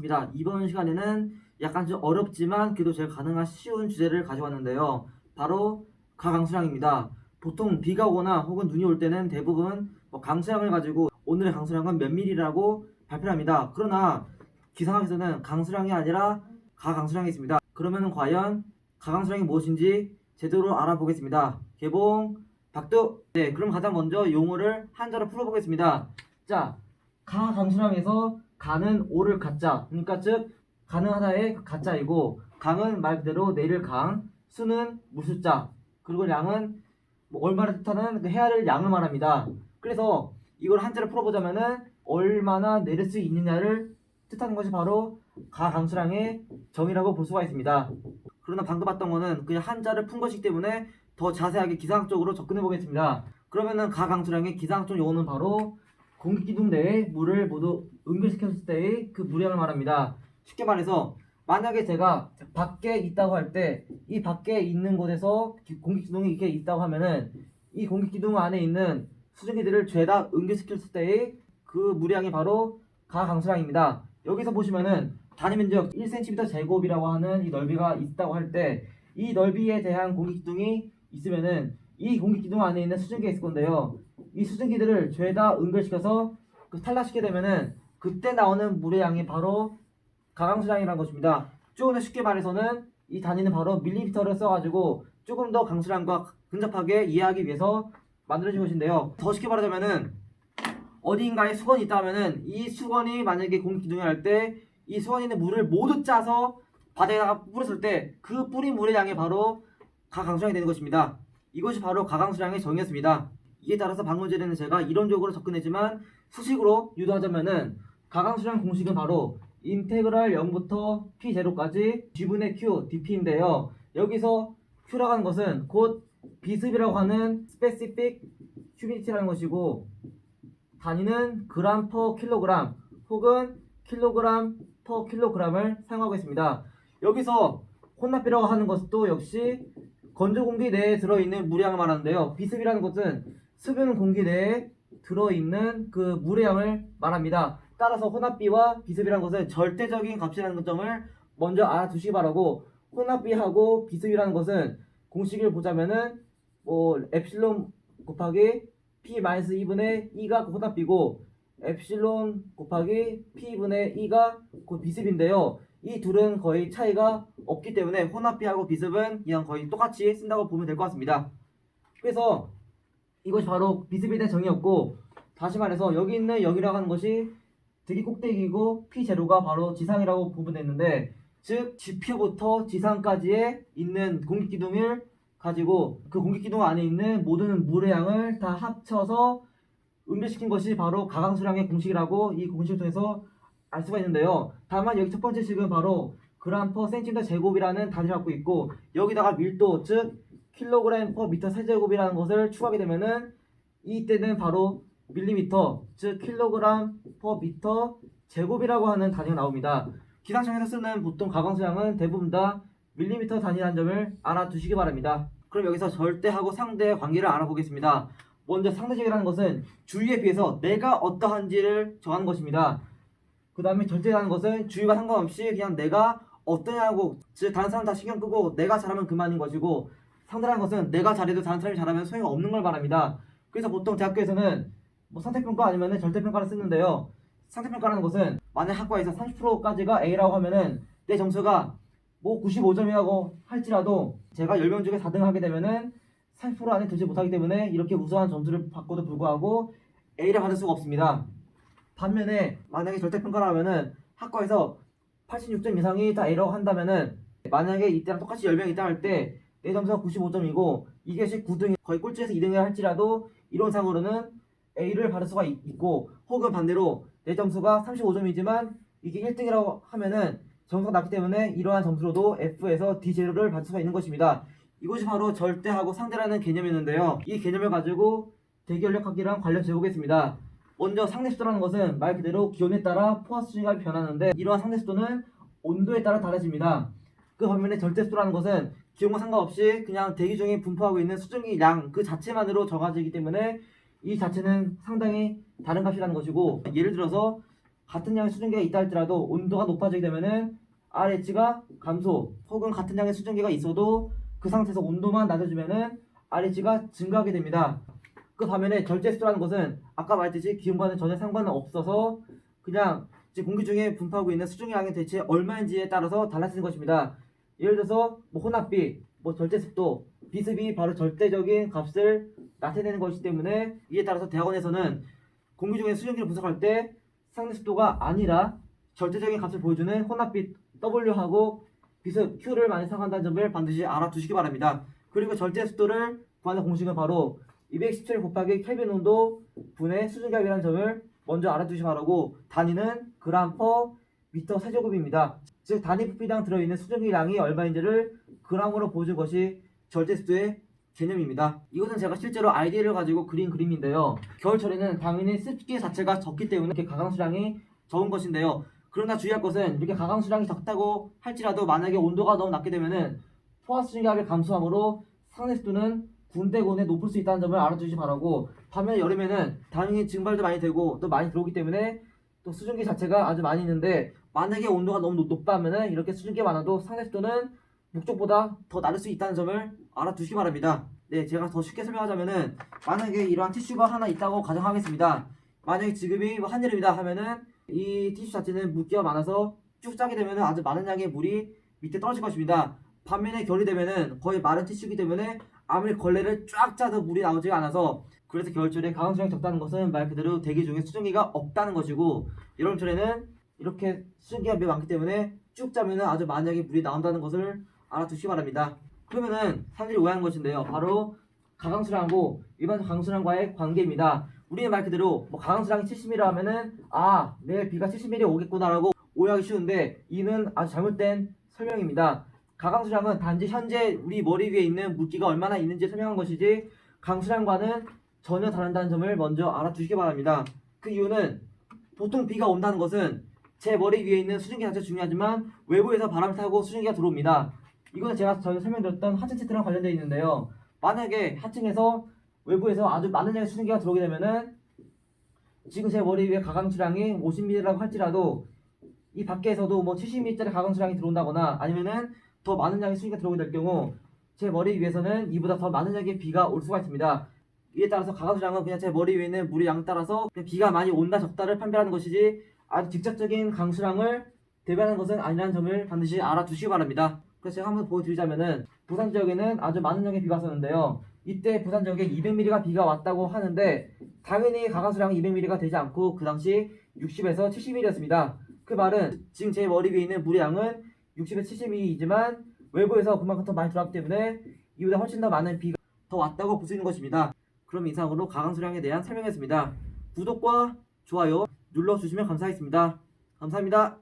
반갑습니다. 이번 시간에는 약간 좀 어렵지만 그래도 제가 가능한 쉬운 주제를 가져왔는데요. 바로 가강수량입니다. 보통 비가 오거나 혹은 눈이 올 때는 대부분 강수량을 가지고 오늘의 강수량은 몇 밀리라고 발표를 합니다. 그러나 기상학에서는 강수량이 아니라 가강수량이 있습니다. 그러면 과연 가강수량이 무엇인지 제대로 알아보겠습니다. 개봉 박두. 네, 그럼 가장 먼저 용어를 한자로 풀어보겠습니다. 자, 가강수량에서 가는 오를 가자, 그러니까 즉 가능하다의 가짜이고, 강은 말 그대로 내릴 강, 수는 무수자, 그리고 양은 얼마를 뜻하는 그 해야 양을 말합니다. 그래서 이걸 한자로 풀어보자면은 얼마나 내릴 수 있느냐를 뜻하는 것이 바로 가강수량의 정의라고 볼 수가 있습니다. 그러나 방금 봤던 거는 그냥 한자를 푼 것이기 때문에 더 자세하게 기상학적으로 접근해 보겠습니다. 그러면은 가강수량의 기상학적 용어는 바로 공기기둥 내에 물을 모두 응결시켰을 때의 그 물량을 말합니다. 쉽게 말해서 만약에 제가 밖에 있다고 할 때 이 밖에 있는 곳에서 공기기둥이 이렇게 있다고 하면은 이 공기기둥 안에 있는 수증기들을 죄다 응결시켰을 때의 그 물량이 바로 가강수량입니다. 여기서 보시면은 단위 면적 1cm 제곱이라고 하는 이 넓이가 있다고 할 때 이 넓이에 대한 공기기둥이 있으면은 이 공기기둥 안에 있는 수증기가 있을 건데요. 이 수증기들을 죄다 응결시켜서 탈락시키게 되면은 그때 나오는 물의 양이 바로 가강수량이라는 것입니다. 조금 더 쉽게 말해서는 이 단위는 바로 밀리미터를 써가지고 조금 더 강수량과 근접하게 이해하기 위해서 만들어진 것인데요. 더 쉽게 말하자면은 어디인가에 수건이 있다 하면은 이 수건이 만약에 공기기둥에 할 때 이 수건에 있는 물을 모두 짜서 바다에다가 뿌렸을 때 그 뿌린 물의 양이 바로 가강수량이 되는 것입니다. 이것이 바로 가강수량의 정의였습니다. 이에 따라서 방금 전에는 제가 이론적으로 접근했지만 수식으로 유도하자면은 가강수량 공식은 바로 인테그랄 0부터 P0까지 G분의 Q dP인데요. 여기서 Q라고 하는 것은 곧 비습이라고 하는 specific humidity라는 것이고, 단위는 그램 퍼 킬로그램 혹은 킬로그램 퍼 킬로그램을 사용하고 있습니다. 여기서 혼납비라고 하는 것도 역시 건조 공기 내에 들어있는 물량을 말하는데요. 비습이라는 것은 습은 공기 내에 들어있는 그 물의 양을 말합니다. 따라서 혼합비와 비습이라는 것은 절대적인 값이라는 점을 먼저 알아두시기 바라고, 혼합비하고 비습이라는 것은 공식을 보자면은 엡실론 곱하기 P-2분의 E가 혼합비고 엡실론 곱하기 P분의 E가 그 비습인데요. 이 둘은 거의 차이가 없기 때문에 혼합비하고 비습은 그냥 거의 똑같이 쓴다고 보면 될 것 같습니다. 그래서 이것이 바로 비습에 대한 정의였고, 다시 말해서 여기 있는 0이라고 하는 것이 되게 꼭대기이고 P0가 바로 지상이라고 보면 되는데, 즉 지표부터 지상까지에 있는 공기기둥을 가지고 그 공기기둥 안에 있는 모든 물의 양을 다 합쳐서 응결시킨 것이 바로 가강수량의 공식이라고 이 공식을 통해서 알 수가 있는데요. 다만 여기 첫 번째 식은 바로 그램 퍼 센티미터 제곱이라는 단위를 갖고 있고, 여기다가 밀도 즉 킬로그램 퍼 미터 세제곱이라는 것을 추가하게 되면은 이때는 바로 밀리미터 즉 킬로그램 퍼 미터 제곱이라고 하는 단위가 나옵니다. 기상청에서 쓰는 보통 가강수량은 대부분 다 밀리미터 단위라는 점을 알아두시기 바랍니다. 그럼 여기서 절대하고 상대의 관계를 알아보겠습니다. 먼저 상대적이라는 것은 주위에 비해서 내가 어떠한지를 정하는 것입니다. 그 다음에 절대라는 것은 주위와 상관없이 그냥 내가 어떠냐고, 즉 다른 사람 다 신경 끄고 내가 잘하면 그만인 것이고, 상대라는 것은 내가 잘해도 다른 사람이 잘하면 소용이 없는 걸 말합니다. 그래서 보통 대학교에서는 상대평가 아니면 절대평가를 쓰는데요. 상대평가라는 것은 만약 학과에서 30%까지가 A라고 하면은 내 점수가 95점이라고 할지라도 제가 10명 중에 4등을 하게 되면은 30% 안에 들지 못하기 때문에 이렇게 우수한 점수를 받고도 불구하고 A를 받을 수가 없습니다. 반면에 만약에 절대평가를 하면은 학과에서 86점 이상이 다 A라고 한다면은, 만약에 이때랑 똑같이 10명 있다 할 때 내 점수가 95점이고 이것이 9등이 거의 꼴찌에서 2등을 할지라도 이론상으로는 A를 받을 수가 있고, 혹은 반대로 내 점수가 35점이지만 이게 1등이라고 하면은 점수가 낮기 때문에 이러한 점수로도 F에서 D0를 받을 수가 있는 것입니다. 이것이 바로 절대하고 상대라는 개념이었는데요. 이 개념을 가지고 대기연력학이랑 관련 제고겠습니다. 먼저 상대수도라는 것은 말 그대로 기온에 따라 포화수증이 변하는데, 이러한 상대수도는 온도에 따라 달라집니다. 그 반면에 절대수도라는 것은 기온과 상관없이 그냥 대기 중에 분포하고 있는 수증기 양 그 자체만으로 정해지기 때문에 이 자체는 상당히 다른 값이라는 것이고, 예를 들어서 같은 양의 수증기가 있다 할지라도 온도가 높아지게 되면은 RH가 감소, 혹은 같은 양의 수증기가 있어도 그 상태에서 온도만 낮아지면은 RH가 증가하게 됩니다. 그 반면에 절제수라는 것은 아까 말했듯이 기온과는 전혀 상관은 없어서 그냥 지금 공기 중에 분포하고 있는 수증기량이 대체 얼마인지에 따라서 달라지는 것입니다. 예를 들어서 혼합비, 절제습도, 비습이 바로 절대적인 값을 나타내는 것이기 때문에 이에 따라서 대학원에서는 공기 중에 수증기를 분석할 때 상대습도가 아니라 절대적인 값을 보여주는 혼합비 W하고 비습 Q를 많이 사용한다는 점을 반드시 알아두시기 바랍니다. 그리고 절대습도를 구하는 공식은 바로 217 곱하기 켈빈 온도 분의 수증기압이라는 점을 먼저 알아두시기 바라고, 단위는 그램 퍼 미터 세제곱입니다. 즉 단위 부피당 들어있는 수증기량이 얼마인지를 그램으로 보여준 것이 절대습도의 개념입니다. 이것은 제가 실제로 아이디어를 가지고 그린 그림인데요. 겨울철에는 당연히 습기 자체가 적기 때문에 이렇게 가강수량이 적은 것인데요. 그러나 주의할 것은 이렇게 가강수량이 적다고 할지라도 만약에 온도가 너무 낮게 되면은 포화수증기압이 감소하므로 상대습도는 군데군데 높을 수 있다는 점을 알아두시기 바라고, 반면에 여름에는 당연히 증발도 많이 되고 또 많이 들어오기 때문에 또 수증기 자체가 아주 많이 있는데, 만약에 온도가 너무 높다면은 이렇게 수증기가 많아도 상대습도는 목적보다 더 낮을 수 있다는 점을 알아두시기 바랍니다. 네, 제가 더 쉽게 설명하자면은 만약에 이러한 티슈가 하나 있다고 가정하겠습니다. 만약에 지금이 한여름이다 하면은 이 티슈 자체는 물기가 많아서 쭉 짜게 되면은 아주 많은 양의 물이 밑에 떨어질 것입니다. 반면에 겨울이 되면은 거의 마른 티슈이기 때문에 아무리 걸레를 쫙 짜도 물이 나오지가 않아서, 그래서 겨울철에 가강수량이 적다는 것은 말 그대로 대기 중에 수증기가 없다는 것이고, 여름철에는 이렇게 수증기가 매우 많기 때문에 쭉 짜면은 아주 많은 양의 물이 나온다는 것을 알아두시기 바랍니다. 그러면은 사람들이 오해하는 것인데요, 바로 가강수량하고 일반 강수량과의 관계입니다. 우리는 말 그대로 가강수량이 70mm 하면은 내일 비가 70mm 오겠구나라고 오해하기 쉬운데, 이는 아주 잘못된 설명입니다. 가강수량은 단지 현재 우리 머리 위에 있는 물기가 얼마나 있는지 설명한 것이지 강수량과는 전혀 다른다는 점을 먼저 알아두시기 바랍니다. 그 이유는 보통 비가 온다는 것은 제 머리 위에 있는 수증기 자체가 중요하지만 외부에서 바람을 타고 수증기가 들어옵니다. 이거는 제가 전에 설명드렸던 하층 치트랑 관련되어 있는데요. 만약에 하층에서 외부에서 아주 많은 양의 수증기가 들어오게 되면은 지금 제 머리 위에 가강수량이 50mm라고 할지라도 이 밖에서도 70mm짜리 가강수량이 들어온다거나 아니면은 더 많은 양의 수증기가 들어오게 될 경우 제 머리 위에서는 이보다 더 많은 양의 비가 올 수가 있습니다. 이에 따라서 가강수량은 그냥 제 머리 위에 있는 물의 양 따라서 그냥 비가 많이 온다 적다를 판별하는 것이지 아주 직접적인 강수량을 대변하는 것은 아니라는 점을 반드시 알아두시기 바랍니다. 그래서 제가 한번 보여드리자면은 부산 지역에는 아주 많은 양의 비가 왔었는데요. 이때 부산 지역에 200mm가 비가 왔다고 하는데 당연히 가강수량은 200mm가 되지 않고 그 당시 60에서 70mm였습니다. 그 말은 지금 제 머리 위에 있는 물의 양은 60에서 70mm이지만 외부에서 그만큼 더 많이 들어왔기 때문에 이보다 훨씬 더 많은 비가 더 왔다고 볼 수 있는 것입니다. 그럼 이상으로 가강수량에 대한 설명이었습니다. 구독과 좋아요 눌러주시면 감사하겠습니다. 감사합니다.